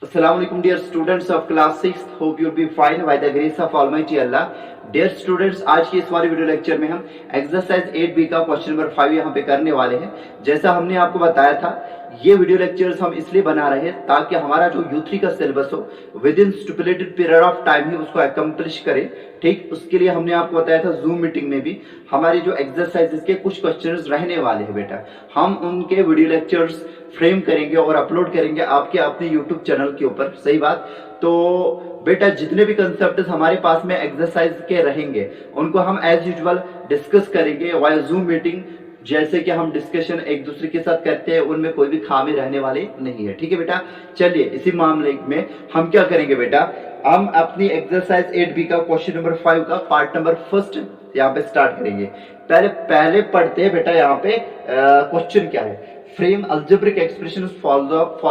Assalamualaikum dear students of class 6, hope you'll be fine by the grace of Almighty Allah. Dear students, आज की इस वाले video lecture में हम exercise 8B का क्वेश्चन नंबर 5 यहाँ पे करने वाले हैं। जैसा हमने आपको बताया था, ये वीडियो लेक्चर्स हम इसलिए बना रहे हैं ताकि हमारा जो U3 का सिलेबस हो within stipulated period of time ही उसको अकम्प्लिश करें। ठीक, उसके लिए हमने आपको बताया था जूम मीटिंग में भी हमारे जो एक्सरसाइजेस के कुछ क्वेश्चंस रहने वाले हैं बेटा, हम उनके वीडियो लेक्चर्स फ्रेम करेंगे और अपलोड करेंगे आपके अपने यूट्यूब चैनल के ऊपर। सही बात। तो बेटा जितने भी कंसेप्ट हमारे पास में एक्सरसाइज के रहेंगे उनको हम एज यूजुअल डिस्कस करेंगे वाया जूम मीटिंग। जैसे कि हम डिस्कशन एक दूसरे के साथ करते हैं, उनमें कोई भी खामी रहने वाली नहीं है। ठीक है बेटा, चलिए इसी मामले में हम क्या करेंगे बेटा, हम अपनी एक्सरसाइज 8B का क्वेश्चन नंबर 5 का पार्ट नंबर फर्स्ट यहाँ पे स्टार्ट करेंगे। पहले पढ़ते हैं बेटा यहाँ पे क्वेश्चन क्या है। Frame algebraic expression for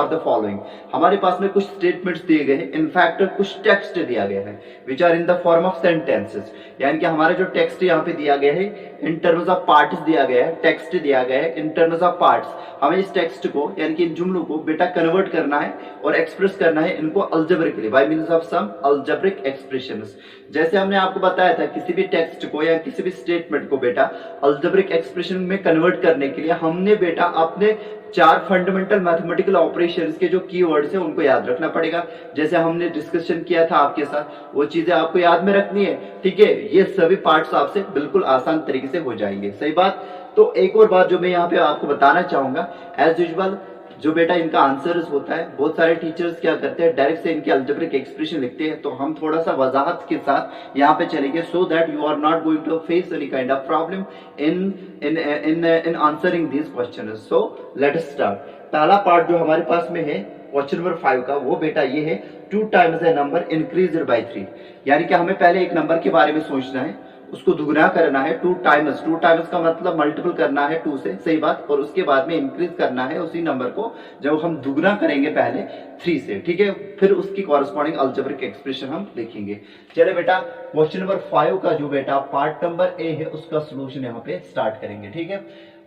the following. हमारे पास में कुछ स्टेटमेंट्स दिए गए हैं, इनफैक्ट कुछ टेक्स्ट दिया गया है which are in the form of sentences. यानी कि हमारा जो टेक्स्ट यहाँ पे दिया गया है इन टर्म्स ऑफ पार्ट्स दिया गया है, टेक्स्ट दिया गया है इन टर्म्स ऑफ पार्ट्स। हमें इस टेक्स्ट को यानी कि इन जुमलों को बेटा कन्वर्ट करना है और एक्सप्रेस करना है इनको algebraically by means of some algebraic expressions. जैसे हमने आपको बताया था, किसी भी टेक्स्ट को या किसी भी स्टेटमेंट को बेटा अल्जेब्रिक एक्सप्रेशन में कन्वर्ट करने के लिए हमने बेटा अपने 4 फंडामेंटल मैथमेटिकल ऑपरेशंस के जो कीवर्ड्स हैं उनको याद रखना पड़ेगा। जैसे हमने डिस्कशन किया था आपके साथ, वो चीजें आपको याद में रखनी है। ठीक है, ये सभी पार्ट्स आपसे बिल्कुल आसान तरीके से हो जाएंगे। सही बात। तो एक और बात जो मैं यहाँ पे आपको बताना चाहूंगा, एज यूजुअल जो बेटा इनका आंसर होता है, बहुत सारे टीचर्स क्या करते हैं डायरेक्ट से इनकी अल्जेब्रिक एक्सप्रेशन लिखते हैं, तो हम थोड़ा सा वजाहत के साथ यहाँ पे चलेंगे so that you are not going to face any kind of problem in answering these questions. So let us start. पहला पार्ट जो हमारे पास में है क्वेश्चन नंबर 5 का, वो बेटा ये है 2 times a number increased by 3। यानी कि हमें पहले एक नंबर के बारे में सोचना है, उसको दुगना करना है 2 टाइम्स। 2 टाइम्स का मतलब मल्टीपल करना है 2 से। सही बात। और उसके बाद में इंक्रीज करना है उसी नंबर को, जब हम दुगना करेंगे पहले 3 से। ठीक है, फिर उसकी कॉरेस्पॉन्डिंग अल्जेब्रिक एक्सप्रेशन हम लिखेंगे। चले बेटा, क्वेश्चन नंबर 5 का जो बेटा पार्ट नंबर ए है उसका सोल्यूशन यहाँ पे स्टार्ट करेंगे। ठीक है,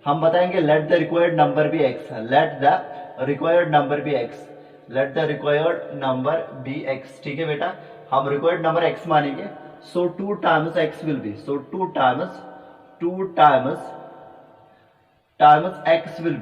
हम बताएंगे let the required number be x. Let the required number be x. Let the required number be x. ठीक है बेटा, हम रिक्वायर्ड नंबर एक्स मानेंगे। So 2 times x will be, so 2 times x will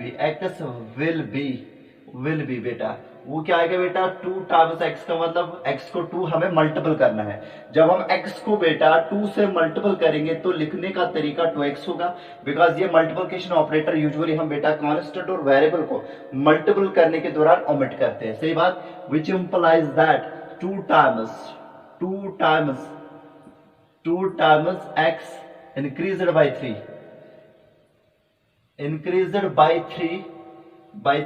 be बेटा, वो क्या आएगा बेटा 2 टाइम्स x का मतलब x को 2 हमें मल्टीपल करना है। जब हम x को बेटा 2 से मल्टीपल करेंगे तो लिखने का तरीका 2x होगा, बिकॉज ये मल्टीप्लिकेशन ऑपरेटर यूजुअली हम बेटा कांस्टेंट और वेरिएबल को मल्टीपल करने के दौरान ओमिट करते हैं। सही बात। विच implies that 2 times x increased by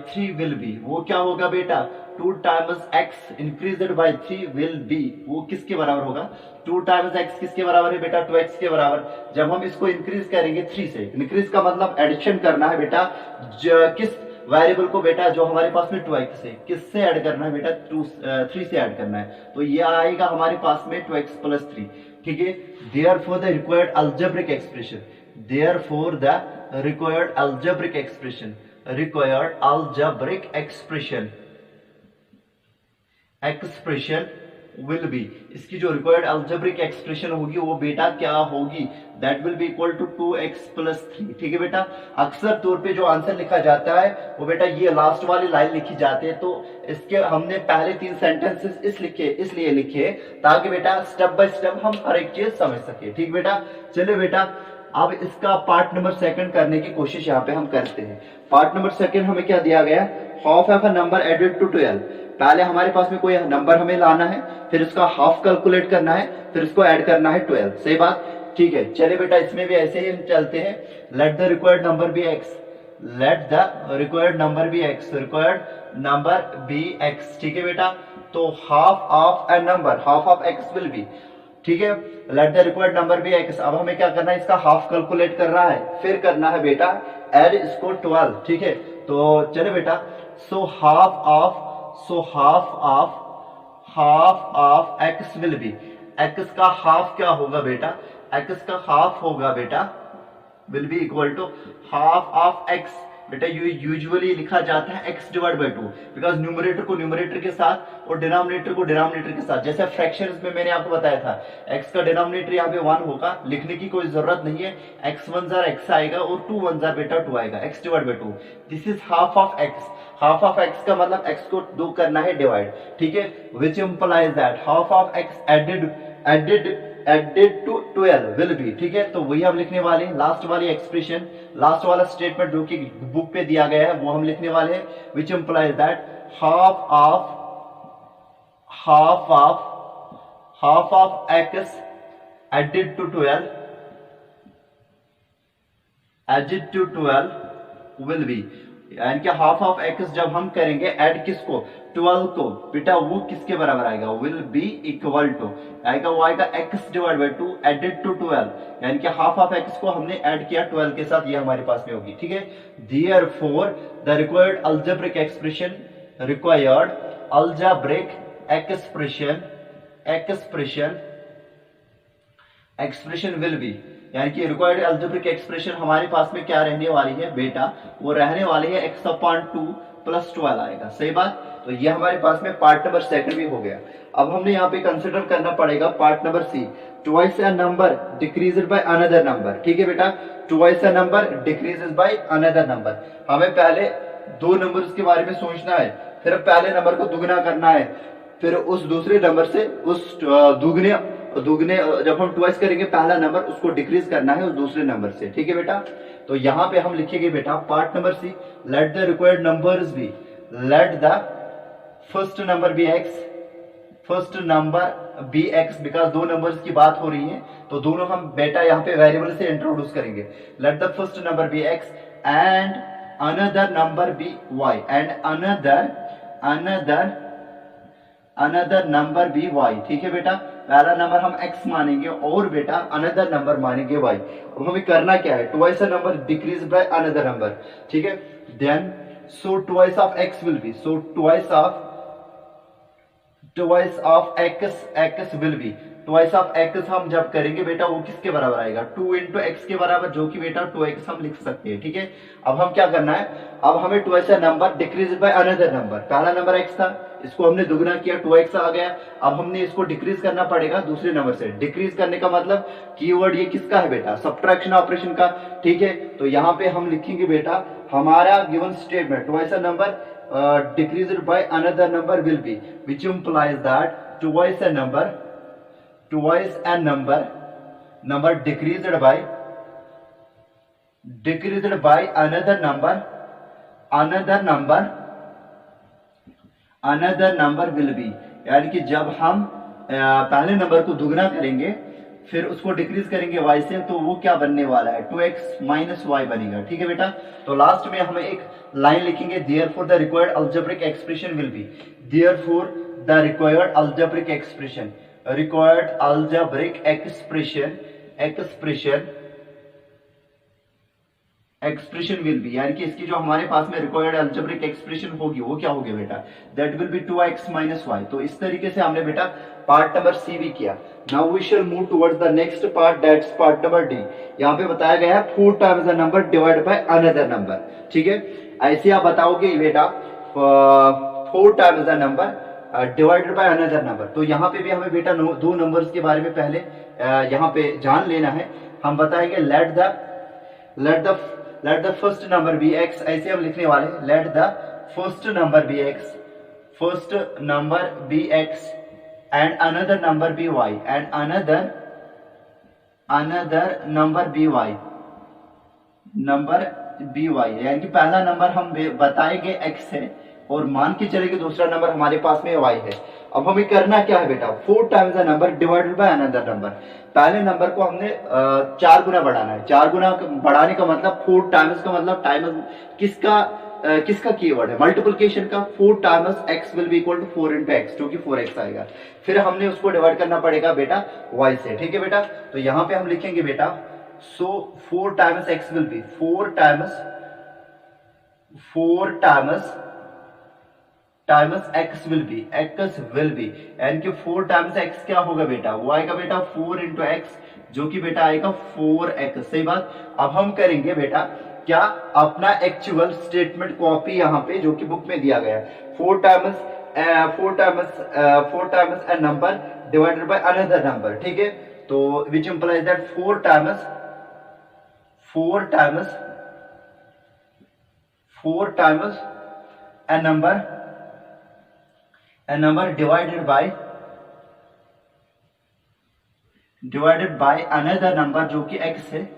3 will be, वो क्या होगा बेटा 2 times x increased by 3 will be, वो किसके बराबर होगा 2 times x किसके बराबर है बेटा 2x के बराबर। जब हम इसको इंक्रीज करेंगे 3 से, इंक्रीज का मतलब एडिशन करना है बेटा, किस वेरिएबल को बेटा जो हमारे पास में 2x है, किससे ऐड करना है बेटा 3 से ऐड करना है, तो ये आएगा हमारे पास में 2x + 3। ठीक है, therefore the required algebraic expression will be, इसकी जो रिक्वायर्ड अल्जेब्रिक एक्सप्रेशन होगी वो बेटा क्या होगी, that will be equal to 2x + 3। ठीक है बेटा, अक्सर तौर पे जो आंसर लिखा जाता है वो बेटा ये लास्ट वाली लाइन लिखी जाती है, तो इसके हमने पहले 3 सेंटेंसेस इसलिए लिखे ताकि बेटा स्टेप बाय स्टेप हम हर एक चीज समझ सके। ठीक बेटा, चलिए बेटा अब इसका पार्ट नंबर 2 करने की कोशिश यहाँ पे हम करते हैं। पार्ट नंबर 2 हमें क्या दिया गया, half of a number added to 12। पहले हमारे पास में कोई नंबर हमें लाना है, फिर उसका हाफ कैलकुलेट करना है, फिर उसको ऐड करना है 12। सही बात। ठीक है, चलिए बेटा इसमें भी ऐसे ही हम चलते हैं। Let the required number be x. Let the required number be x, required number be x. ठीक है बेटा, तो half of a number, half of x will be. ठीक है, let the required number be x. अब हमें क्या करना है, इसका हाफ कैलकुलेट करना है, फिर करना है बेटा ऐड इसको 12। ठीक है, तो चले बेटा, so half of x will be, x का हाफ क्या होगा बेटा, x का हाफ होगा बेटा will be equal to half of x बेटा ये यूजुअली लिखा जाता है x divide by 2, because numerator को न्यूमरेटर के साथ और डिनोमिनेटर को डिनोमिनेटर के साथ। जैसे फ्रैक्शंस में मैंने आपको बताया था, x का डिनोमिनेटर यहाँ पे 1 होगा, लिखने की कोई जरूरत नहीं है, x 1 जार x आएगा और 2 1 जार बेटा 2 आएगा, x divide by 2। This is half of x। Half of x का मतलब x को 2 करना है डिवाइड, ठीक है, which implies that half of x added to 12 will be, ठीक है। तो वही हम लिखने वाले हैं, लास्ट वाली एक्सप्रेशन, लास्ट वाला स्टेटमेंट जो कि बुक पे दिया गया है वो हम लिखने वाले हैं, which implies that half of x added to 12 will be, यानी कि हाफ ऑफ x जब हम करेंगे ऐड किसको, 12 को, बेटा वो किसके बराबर आएगा, विल बी इक्वल टू आएगा, वो आएगा x divide by 2 added to 12, यानी कि हाफ ऑफ x को हमने ऐड किया 12 के साथ, ये हमारे पास में होगी, ठीक है। Therefore the required algebraic expression will be, यानी कि रिक्वायर्ड अल्जेब्रिक एक्सप्रेशन हमारे पास में क्या रहने वाली है बेटा, वो रहने वाली है x अपॉन 2 प्लस 12 आएगा, सही बात। तो ये हमारे पास में पार्ट नंबर सेकंड भी हो गया। अब हमने यहाँ पे कंसिडर करना पड़ेगा part number C, twice a number decreased by another number, ठीक है बेटा, twice a number decreases by another number. हमें पहले दो नंबर्स के बारे में सोचना है, फिर पहले नंबर को दुगना करना है, फिर उस दूसरे नंबर से उस दुगने जब हम ट्वाइस करेंगे पहला नंबर उसको डिक्रीज करना है उस दूसरे नंबर से, ठीक है बेटा। तो यहाँ पे हम लिखेंगे बेटा part number C, let the required numbers be, let the first number be x, because दो नंबर्स की बात हो रही है तो दोनों हम बेटा यहाँ पे वेरिएबल से इंट्रोड्यूस करेंगे। Let the first number be x and another number be y, and another number be y, ठीक है बेटा। पहला नंबर हम x मानेंगे और बेटा अनदर नंबर मानेंगे y। अब हमें करना क्या है, twice a number decrease by another number, ठीक है। Then so twice of x will be, so twice of x will be, twice of x हम जब करेंगे बेटा वो किसके बराबर आएगा, 2 इंटू एक्स के बराबर, जो कि बेटा 2x हम लिख सकते हैं, ठीक है। अब हम क्या करना है, अब हमें twice a number decrease by another number, पहला नंबर x था, इसको हमने दुगना किया 2x आ गया, अब हमने इसको डिक्रीज करना पड़ेगा दूसरे नंबर से। डिक्रीज करने का मतलब कीवर्ड ये किसका है बेटा, सब्ट्रैक्शन ऑपरेशन का, ठीक है। तो यहाँ पे हम लिखेंगे बेटा हमारा given statement, twice a number decreased bye another number will B, which implies that twice a number decreased bye another number will be, यानी कि जब हम पहले नंबर को दुगना करेंगे फिर उसको डिक्रीज करेंगे y से, तो वो क्या बनने वाला है, 2x माइनस y बनेगा, ठीक है बेटा। तो लास्ट में हमें एक लाइन लिखेंगे, therefore the required algebraic expression will be, therefore the required algebraic expression will be, यानी कि इसकी जो हमारे पास में रिक्वायर्ड अल्जेब्रिक एक्सप्रेशन होगी वो क्या होगी बेटा, that will B 2x minus y। तो इस तरीके से हमने बेटा पार्ट नंबर सी भी किया। Now we shall move towards the next part, that's part number D. यहाँ पे बताया गया है 4 times the number divide by another number, ठीक है। ऐसे आप बताओगे बेटा 4 times the number divided by another number. तो यहाँ पे भी हमें बेटा दो नंबर्स के बारे में पहले यहाँ पे जान लेना है। हम बताएंगे let the first number be x, ऐसे हम लिखने वाले हैं, let the first number be x and another number be y, and another number be y, यानी कि पहला नंबर हम बताएंगे x है और मान के चलेंगे दूसरा नंबर हमारे पास में y है। अब हमें करना क्या है बेटा, 4 times the number divided by another number. पहले नंबर को हमने 4 गुना बढ़ाना है। 4 गुना बढ़ाने का मतलब 4 टाइम्स का मतलब टाइम्स किसका कीवर्ड है, मल्टीप्लिकेशन का। 4 times x will be equal to 4 into x, जो कि 4x आएगा। फिर हमने उसको डिवाइड करना पड़ेगा बेटा y से, ठीक है बेटा। तो यहाँ पे हम लिखेंगे बेटा सो 4 times x will B 4 times x will be यानी कि 4 टाइम्स x क्या होगा बेटा, वो आएगा बेटा 4 इंटू एक्स, जो कि बेटा आएगा 4x, सही बात। अब हम करेंगे बेटा क्या अपना एक्चुअल स्टेटमेंट कॉपी यहाँ पे जो कि बुक में दिया गया है, 4 times a number divided by another number, ठीक है। तो which implies that 4 times a number divided by another number जो कि x है।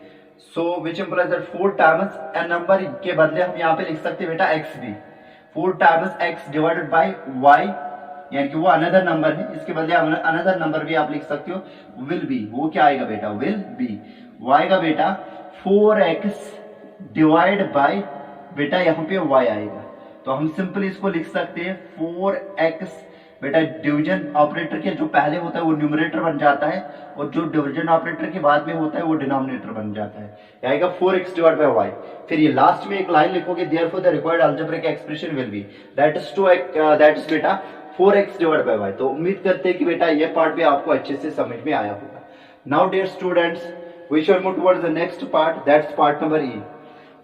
So which implies that 4 times a number के बदले हम यहाँ पे लिख सकते हैं बेटा x भी, 4 times x divided by y, यानी कि वो अनदर नंबर है, इसके बदले अनदर नंबर भी आप लिख सकते हो, विल बी। वो क्या आएगा बेटा, विल बी। y का बेटा 4x डिवाइड बाय बेटा यहाँ पे y आएगा, तो हम सिंपली इसको लिख सकते हैं 4x बेटा डिवीजन ऑपरेटर के जो पहले होता है वो न्यूमरेटर बन जाता है, और जो डिवीजन ऑपरेटर के बाद में होता है वो डिनोमिनेटर बन जाता है, आएगा 4x डिवाइड बाय y। फिर ये लास्ट में एक लाइन लिखोगे, therefore the required algebraic expression will be that is बेटा 4x डिवाइड बाय y। तो उम्मीद करते हैं कि बेटा ये पार्ट भी आपको अच्छे से समझ में आया होगा। Now dear students, we shall move towards the next part, that's part number E.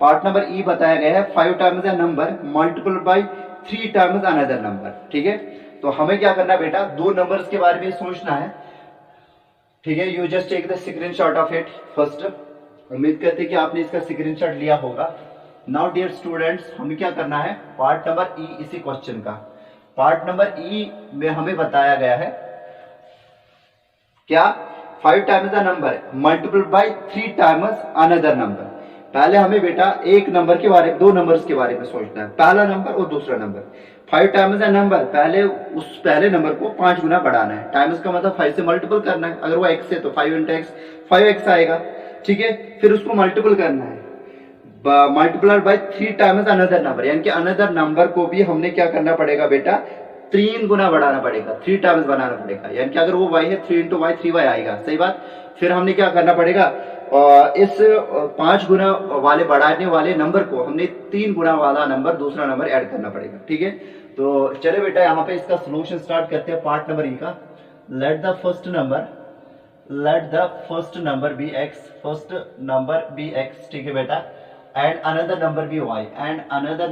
Part number E बताया गया है 5 times a number multiple by 3 times another number, ठीक है। तो हमें क्या करना है बेटा, दो नंबर्स के बारे में सोचना है, ठीक है। You just take the screenshot of it first. उम्मीद करते हैं कि आपने इसका स्क्रीनशॉट लिया होगा। नाउ डियर स्टूडेंट्स, हमें क्या करना है, पार्ट नंबर ई इसी क्वेश्चन का, पार्ट नंबर ई में हमें बताया गया है क्या, 5 times a number multiple by 3 times another number. पहले हमें बेटा एक नंबर के बारे में, दो नंबर्स के बारे में सोचना है, पहला नंबर और दूसरा नंबर। 5 टाइम्स अ नंबर, पहले उस पहले नंबर को 5 गुना बढ़ाना है, टाइम्स का मतलब 5 से मल्टीपल करना है, अगर वो x है तो 5 इंटू एक्स 5x आएगा, ठीक है। फिर उसको मल्टीपल करना है, multiplied by 3 times another number, यानी कि अनदर नंबर को भी हमने क्या करना पड़ेगा बेटा, 3 गुना बढ़ाना पड़ेगा, 3 टाइम्स बनाना पड़ेगा, यानी कि अगर वो y है 3 इंटू वाई 3y आएगा, सही बात। फिर हमने क्या करना पड़ेगा, इस 5 गुना वाले बढ़ाने वाले नंबर को हमने 3 गुना वाला नंबर, दूसरा नंबर ऐड करना पड़ेगा, ठीक है। तो चले बेटा यहाँ पे इसका सोल्यूशन स्टार्ट करते हैं पार्ट नंबर ई का। Let the first number be x, first number be x, ठीक है बेटा, and another number be y, and another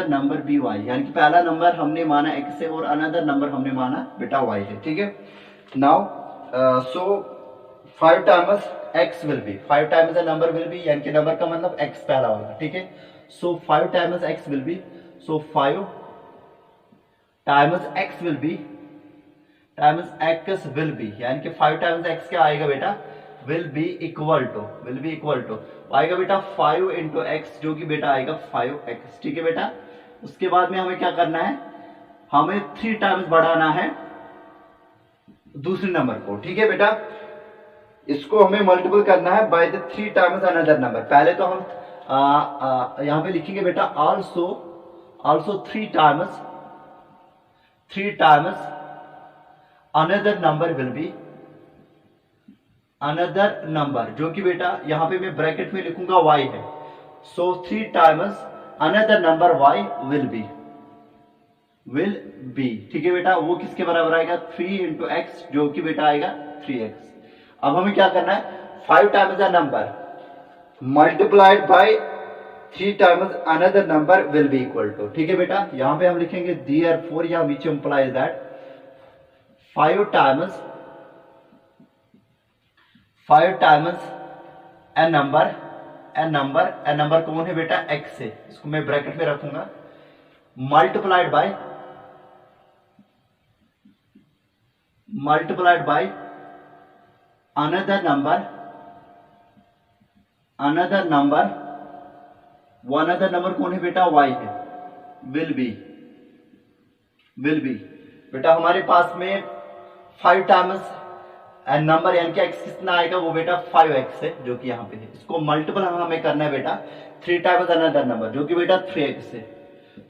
number be y, यानी कि पहला नंबर हमने माना x है और अनदर नंबर हमने माना बेटा y है, ठीक है। Now so 5 times x will B, 5 times the number will be, यानी कि नंबर का मतलब x पहला होगा, ठीक है। सो 5 times x will be, so 5 times x will be, यानी कि 5 टाइम्स x क्या आएगा बेटा, विल बी इक्वल टू आएगा बेटा 5 इंटू एक्स, जो कि बेटा आएगा 5x, ठीक है बेटा। उसके बाद में हमें क्या करना है, हमें 3 टाइम्स बढ़ाना है दूसरे नंबर को, ठीक है बेटा। इसको हमें मल्टीपल करना है by the 3 times another number. पहले तो हम यहां पे लिखेंगे बेटा also 3 times another number will B, another number जो कि बेटा यहां पे मैं ब्रैकेट में लिखूंगा y है, सो 3 times another number y will be, ठीक है बेटा। वो किसके बराबर आएगा, 3 इंटू एक्स, जो कि बेटा आएगा 3x। अब हमें क्या करना है, 5 times a number multiplied by 3 times another number will be equal to, ठीक है बेटा। यहां पे हम लिखेंगे देयरफॉर, या which implies that 5 times a number कौन है बेटा, x है, इसको मैं ब्रैकेट में रखूंगा, मल्टीप्लाइड बाय अनदर नंबर, वो अनदर नंबर कौन है बेटा, y है, विल बी बेटा। हमारे पास में 5 टाइम्स नंबर यानी कि x कितना आएगा, वो बेटा 5x है, जो कि यहाँ पे है। इसको मल्टीपल हमें करना है बेटा 3 टाइम्स अनदर नंबर, जो कि बेटा 3x है।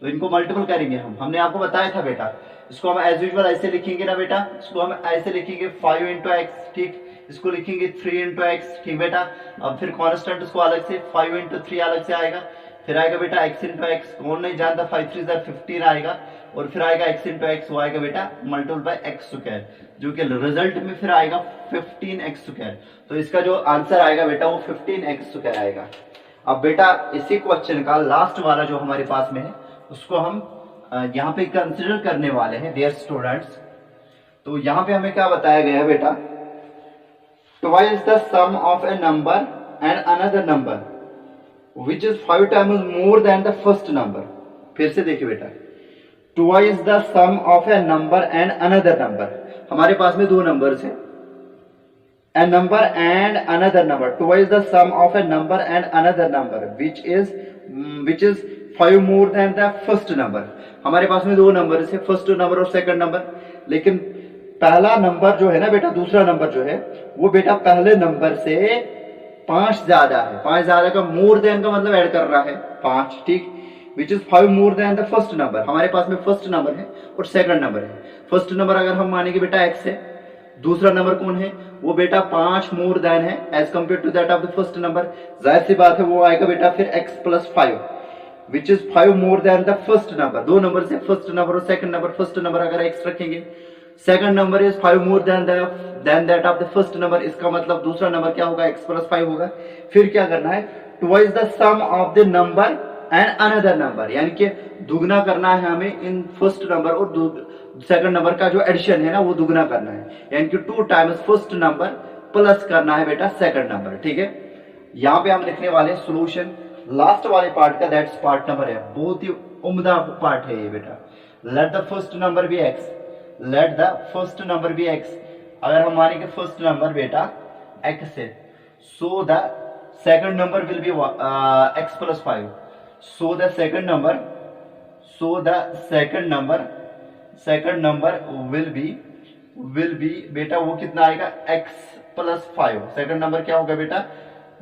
तो इनको मल्टीपल करेंगे हमने आपको बताया था बेटा। इसको हम एज यूजुअल ऐसे लिखेंगे ना बेटा, इसको हम ऐसे लिखेंगे 5 इंटू एक्स, ठीक। इसको लिखेंगे 3 इंटू एक्स, ठीक बेटा। अब फिर कॉन्स्टेंट उसको अलग से 5 इंटू 3 अलग से आएगा, फिर आएगा बेटा x इंटू एक्स, कौन नहीं जानता, 5 3 15 आएगा, और फिर आएगा x इंटू एक्स, वो आएगा बेटा मल्टीपल बाय एक्स स्क्वायर, जो कि रिजल्ट में फिर आएगा 15x स्क्वायर। तो इसका जो आंसर आएगा बेटा वो 15x स्क्वायर आएगा। अब बेटा इसी क्वेश्चन का लास्ट वाला जो हमारे पास में है उसको हम यहाँ पे कंसिडर करने वाले हैं डियर स्टूडेंट्स। तो यहाँ पे हमें क्या बताया गया है बेटा, twice the sum of a number and another number which is 5 times more than the first number. फिर से देखिए बेटा, twice the sum of a number and another number, हमारे पास में दो नंबर्स हैं, a number and another number, twice the sum of a number and another number which is 5 more than the first number। हमारे पास में दो number है, फर्स्ट नंबर और सेकंड नंबर, लेकिन पहला नंबर जो है ना बेटा, दूसरा नंबर जो है वो बेटा पहले नंबर से 5 ज्यादा है। 5 ज्यादा का मोर देन का मतलब ऐड कर रहा है 5, ठीक, विच is 5 more than the first number. हमारे पास में फर्स्ट नंबर है और सेकंड नंबर है। फर्स्ट नंबर अगर हम मानेंगे बेटा x है, दूसरा नंबर कौन है, वो बेटा 5 मोर देन है as compare to that of the first number. जाहिर सी बात है वो आएगा बेटा फिर x plus 5 which is 5 more than the first number. दो नंबर से फर्स्ट नंबर और सेकंड नंबर, फर्स्ट नंबर अगर x रखेंगे, second number is 5 more than that of the first number, इसका मतलब दूसरा नंबर क्या होगा, x प्लस 5 होगा। फिर क्या करना है, twice the sum of the number and another number, यानी कि दुगना करना है हमें इन फर्स्ट नंबर और सेकंड नंबर का जो एडिशन है ना वो दुगना करना है, यानी कि 2 टाइम्स फर्स्ट नंबर प्लस करना है बेटा सेकंड नंबर, ठीक है। यहाँ पे हम लिखने वाले सोल्यूशन लास्ट वाले पार्ट का, दैट्स पार्ट नंबर है, बहुत ही उम्दा पार्ट है ये बेटा। Let the first number be x, let the first number be x। अगर हम मानेंगे फर्स्ट नंबर बेटा x है, so the second number will be x plus 5, so the second number will be बेटा वो कितना आएगा, x प्लस 5। सेकंड नंबर क्या होगा बेटा,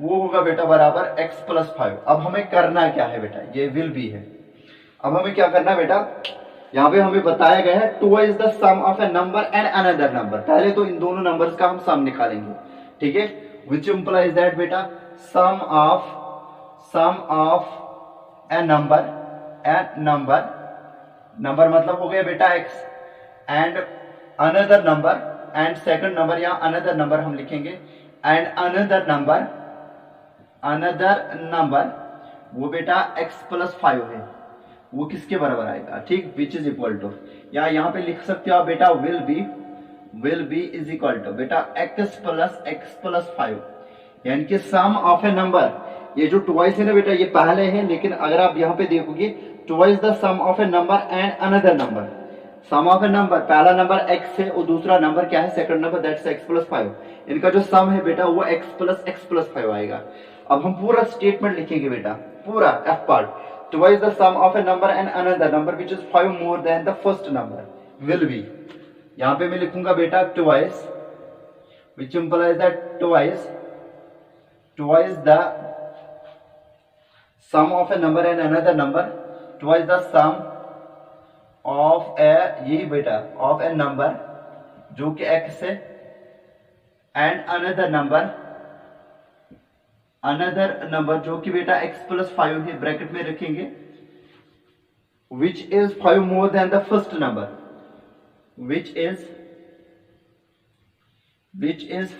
वो होगा बेटा बराबर x प्लस 5। अब हमें करना क्या है बेटा, ये विल बी है। अब हमें क्या करना है बेटा, यहाँ पे हमें बताया गया है twice the sum of a number and another number. पहले तो इन दोनों नंबर्स का हम सम निकालेंगे, ठीक है, विच इंप्लाइज दैट बेटा सम ऑफ ए नंबर मतलब हो गया बेटा x and another number, and second number या अनदर नंबर हम लिखेंगे, एंड अनदर नंबर वो बेटा x प्लस 5 है, वो किसके बराबर आएगा, ठीक, विच इज इक्वल टू, या यहाँ पे लिख सकते हो आप बेटा will be is equal to बेटा x प्लस 5, यानी कि सम ऑफ ए नंबर। ये जो ट्वाइस है ना बेटा ये पहले है, लेकिन अगर आप यहाँ पे देखोगे twice the sum of a number and another number, sum of a number, पहला नंबर x है और दूसरा नंबर क्या है, second number, that's x plus 5। इनका जो सम है बेटा वो x प्लस 5 आएगा। अब हम पूरा स्टेटमेंट लिखेंगे बेटा, पूरा f part, twice the sum of a number and another number which is 5 more than the first number will be. यहाँ पे मैं लिखूंगा बेटा twice, which implies that twice the sum of a number and another number, twice the sum of a, यही बेटा of a number जो कि x है, and another number जो कि बेटा x प्लस 5 है, ब्रैकेट में रखेंगे, which is 5 more than the first number, which is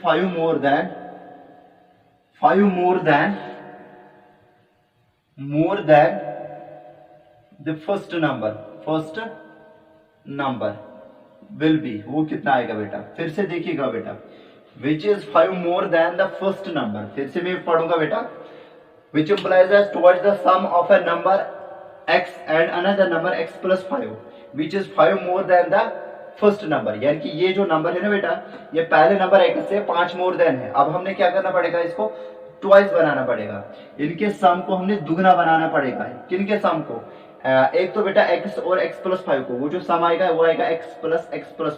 5 more than the first number will be, वो कितना आएगा बेटा, फिर से देखिएगा बेटा, which is 5 more than the first number। फिर से मैं पढ़ूंगा बेटा, which implies as towards the sum of a number x and another number x plus 5 which is 5 more than the first number, यानी कि ये जो नंबर है ना बेटा ये पहले नंबर x से 5 मोर देन है। अब हमने क्या करना पड़ेगा, इसको ट्वाइस बनाना पड़ेगा, इनके सम को हमने दुगना बनाना पड़ेगा। किनके सम को, एक तो बेटा x और x प्लस 5 को, वो जो सम आएगा वो आएगा x प्लस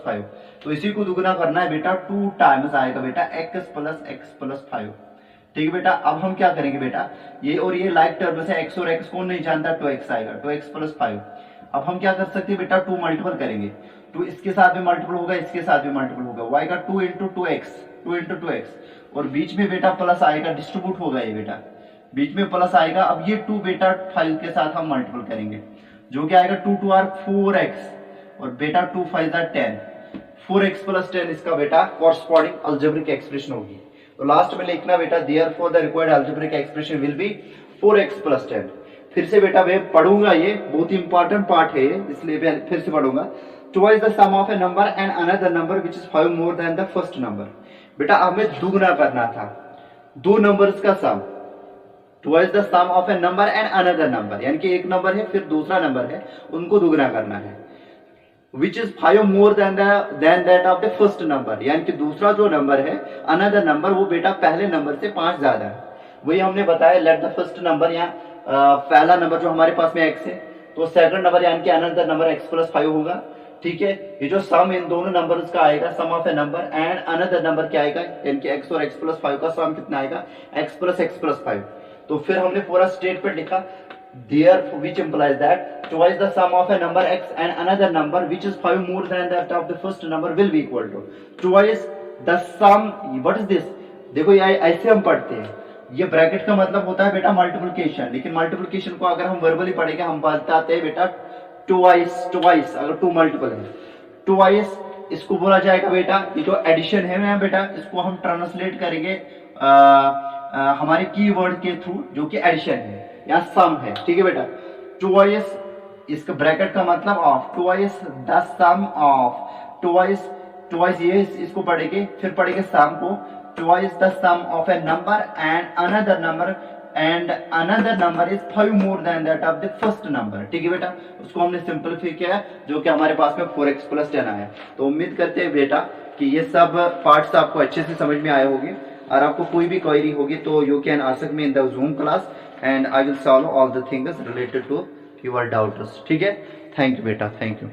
5, तो इसी को दुगना करना है बेटा, 2 टाइम्स आएगा बेटा x प्लस 5, ठीक है बेटा। अब हम क्या करेंगे बेटा, ये और ये लाइक टर्म से x और x कौन नहीं जानता, 2x आएगा, 2x प्लस 5। अब हम क्या कर सकते हैं बेटा, 2 मल्टीपल करेंगे, 2 इसके साथ भी मल्टीपल होगा, इसके साथ भी मल्टीपल होगा, y का 2 इंटू 2x, और बीच में बेटा प्लस आएगा, डिस्ट्रीब्यूट होगा ये बेटा, बीच में प्लस आएगा। अब ये 2 बेटा 5 के साथ हम मल्टीपल करेंगे, जो कि आएगा 2 2 4x और बेटा 2 5 10, 4x प्लस 10 इसका बेटा कॉरस्पॉन्डिंग अलजेब्रिक एक्सप्रेशन होगी। तो लास्ट में लिखना बेटा therefore the required algebraic expression will be 4x plus 10। फिर से बेटा मैं पढ़ूंगा, ये बहुत इंपॉर्टेंट पार्ट है इसलिए मैं फिर से पढ़ूंगा। Twice the sum of a number and another number which is 5 more than the first number. बेटा हमें दुगना करना था, दो नंबर्स का sum. Twice the sum of a number and another number, यानी कि एक नंबर है फिर दूसरा नंबर है, उनको दुगना करना है। विच is 5 more than that of the first number, यानी कि दूसरा जो नंबर है अनदर नंबर वो बेटा पहले नंबर से 5 ज्यादा है। वही हमने बताया, लेट द फर्स्ट नंबर, यहाँ पहला नंबर जो हमारे पास में x है तो सेकंड नंबर यानी कि अनदर नंबर x प्लस 5 होगा। ठीक है, ये जो सम इन दोनों नंबर्स का आएगा, sum of a number and another number क्या आएगा, यानी कि x और x प्लस 5 का सम कितना आएगा, x प्लस 5। तो फिर हमने पूरा स्टेटमेंट लिखा, there which implies that twice the sum of a number x and another number which is 5 more than that of the first number will be equal to twice the sum. What is this, देखो ये ऐसे हम पढ़ते हैं, ये bracket का मतलब होता है बेटा मल्टीप्लिकेशन, लेकिन मल्टीप्लिकेशन को अगर हम वर्बली पढ़ेंगे हम बताते हैं बेटा ट्वाइस, अगर 2 मल्टीपल है ट्वाइस, इसको बोला जाएगा बेटा, ये जो एडिशन है ना बेटा, इसको हम ट्रांसलेट करेंगे हमारे कीवर्ड के थ्रू, जो कि एडिशन है, यहाँ सम है। ठीक है बेटा, ट्वाइस, इसका ब्रैकेट का मतलब of, twice the sum of, twice ये इसको पढ़ेंगे, फिर पढ़ेंगे सम को, twice the sum of a number and another number is 5 more than that of the first number. ठीक है बेटा, उसको हमने सिंपलीफाई किया जो कि हमारे पास में 4x प्लस 10 आया। तो उम्मीद करते हैं बेटा कि ये सब पार्ट्स आपको अच्छे से समझ में आए होंगे, और आपको कोई भी क्वेरी होगी तो you can ask me in the Zoom class and I will solve all the things related to your doubts. ठीक है, थैंक यू बेटा, थैंक यू।